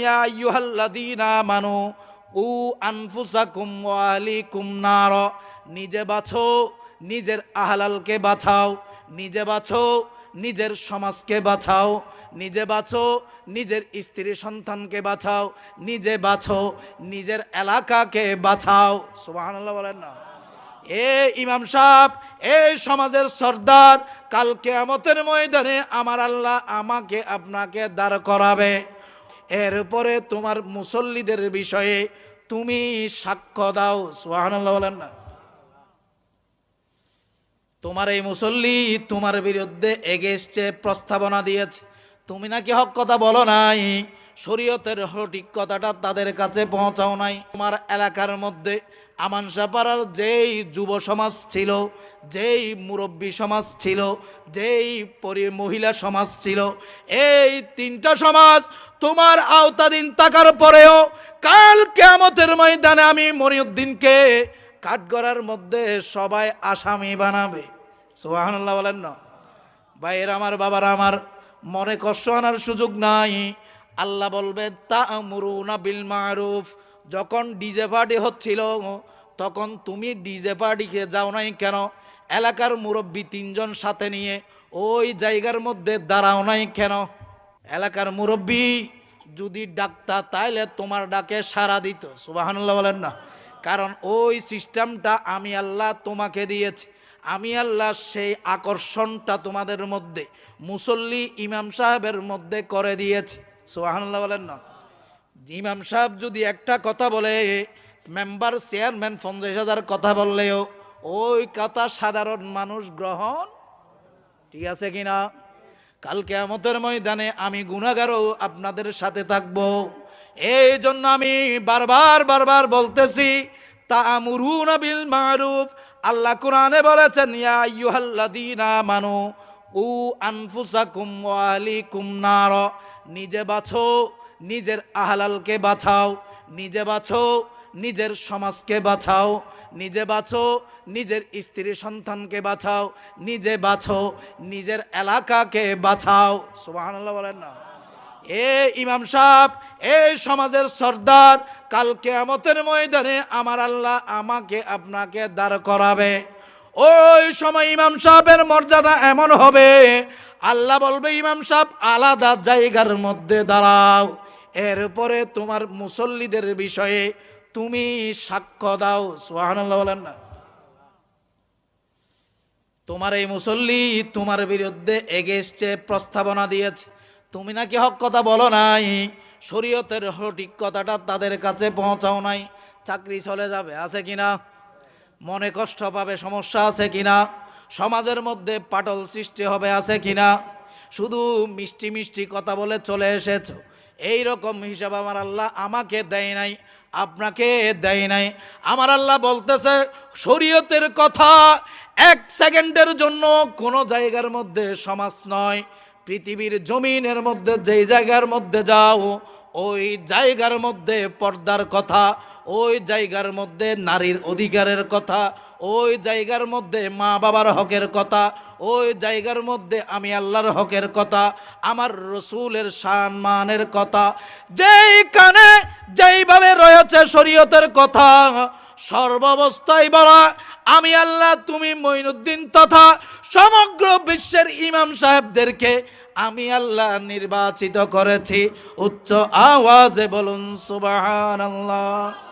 ইয়া আইয়ুহাল্লাযীনা আমানু উ আনফুসাকুম ওয়া আহলিকুম নার, নিজে বাঁচো, নিজের আহলালকে বাঁচাও, নিজে বাঁচো, নিজের সমাজকে বাঁচাও, নিজে বাঁচো, নিজের স্ত্রী সন্তানকে বাঁচাও, নিজে বাঁচো, নিজের এলাকাকে বাঁচাও। সুবহানাল্লাহ বলেন না। এ ইমাম সাহেব, এই সমাজের সর্দার, কাল কিয়ামতের ময়দানে আমার আল্লাহ আমাকে আপনাকে দাঁড় করাবে। এরপরে তোমার মুসল্লিদের বিষয়ে তুমি সাক্ষ্য দাও। সুবহানাল্লাহ বলেন না। তোমার এই মুসল্লি তোমার বিরুদ্ধে এগেইনস্টে প্রস্তাবনা দিয়েছে, তুমি নাকি হক কথা বলো নাই, শরীয়তের সঠিক কথাটা তাদের কাছে পৌঁছাও নাই। তোমার এলাকার মধ্যে আমানসাপাড়ার যেই যুব সমাজ ছিল, যেই মুরব্বী সমাজ ছিল, যেই মহিলা সমাজ ছিল, এই তিনটা সমাজ তোমার আওতাধীন থাকার পরেও কাল কিয়ামতের ময়দানে আমি মনিউদ্দিনকে কাঠগড়ার মধ্যে সবাই আসামি বানাবে। সুবহানাল্লাহ বলেন না। ভাইয়ের আমার, বাবার আমার, মনে কষ্ট আনার সুযোগ নাই। আল্লাহ বলবে তা'মুরুনা বিল মারুফ। যখন ডিজে পার্টি হচ্ছিল তখন তুমি ডিজে পার্টিকে যাও নাই কেন? এলাকার মুরব্বী তিনজন সাথে নিয়ে ওই জায়গার মধ্যে দাঁড়াও নাই কেন? এলাকার মুরব্বী যদি ডাকতা তাইলে তোমার ডাকে সাড়া দিত। সুবহানাল্লাহ বলেন না। কারণ ওই সিস্টেমটা আমি আল্লাহ তোমাকে দিয়েছি। আমি আল্লাহ সেই আকর্ষণটা তোমাদের মধ্যে মুসল্লি ইমাম সাহেবের মধ্যে করে দিয়েছি। সুবহানাল্লাহ বলেন না। ইমাম সাহেব যদি একটা কথা বলে, মেম্বার চেয়ারম্যান 50,000 কথা বললেও ওই কথা সাধারণ মানুষ গ্রহণ, ঠিক আছে কিনা? কাল কিয়ামতের ময়দানে আমি গুনাহগারও আপনাদের সাথে থাকবো। এই জন্য আমি বারবার বলতেছি, তা'মুরুনা বিল মারুফ। আল্লাহ কোরআনে বলেছেন, ইয়া আইয়ুহাল্লাযীনা আমানু উ আনফুসাকুম ওয়া আহলিকুম নার, নিজে বাঁচো, নিজের আহলালকে বাঁচাও, নিজে বাঁচো, নিজের সমাজকে বাঁচাও, নিজে বাঁচো, নিজের স্ত্রী সন্তানকে বাঁচাও, নিজে বাঁচো, নিজের এলাকাকে বাঁচাও। সুবহানাল্লাহ বলেন না। এ ইমাম সাহেব, এই সমাজের সর্দার, কাল কিয়ামতের ময়দানে আমার আল্লাহ আমাকে আপনাকে দাঁড় করাবে। ওই সময় ইমাম সাহেবের মর্যাদা এমন হবে, আল্লাহ বলবে ইমাম সাহেব আলাদা জায়গার মধ্যে দাঁড়াও। এরপরে তোমার মুসল্লিদের বিষয়ে তুমি সাক্ষ্য দাও। সুবহানাল্লাহ বলেন না। তোমার এই মুসল্লি তোমার বিরুদ্ধে এগেইনস্টে প্রস্তাবনা দিয়েছে, তুমি নাকি হক কথা বলো নাই, শরীয়তের সঠিক কথাটা তাদের কাছে পৌঁছাও নাই। চাকরি চলে যাবে, আছে কিনা? মনে কষ্ট পাবে, সমস্যা আছে কিনা? সমাজের মধ্যে পাটল সৃষ্টি হবে, আছে কিনা? শুধু মিষ্টি কথা বলে চলে এসেছো, এই রকম হিসাব আমার আল্লাহ আমাকে দেয় নাই, আপনাকে দেয় নাই। আমার আল্লাহ বলতেছে, শরীয়তের কথা 1 সেকেন্ডের জন্য কোনো জায়গার মধ্যে সমাজ নয়, পৃথিবীর জমিনের মধ্যে যেই জায়গার মধ্যে যাও, ওই জায়গার মধ্যে পর্দার কথা, ওই জায়গার মধ্যে নারীর অধিকারের কথা, ওই জায়গার মধ্যে মা বাবার হকের কথা, ওই জায়গার মধ্যে আমি আল্লাহর হকের কথা, আমার রসুলের সম্মানের কথা, যেইখানে যেইভাবে রয়েছে শরীয়তের কথা সর্বাবস্থায় বলা, আমি আল্লাহ, তুমি মঈনুদ্দিন তথা সমগ্র বিশ্বের ইমাম সাহেবদেরকে আমি আল্লাহ নির্বাচিত করেছি। উচ্চ আওয়াজে বলুন সুবহানাল্লাহ।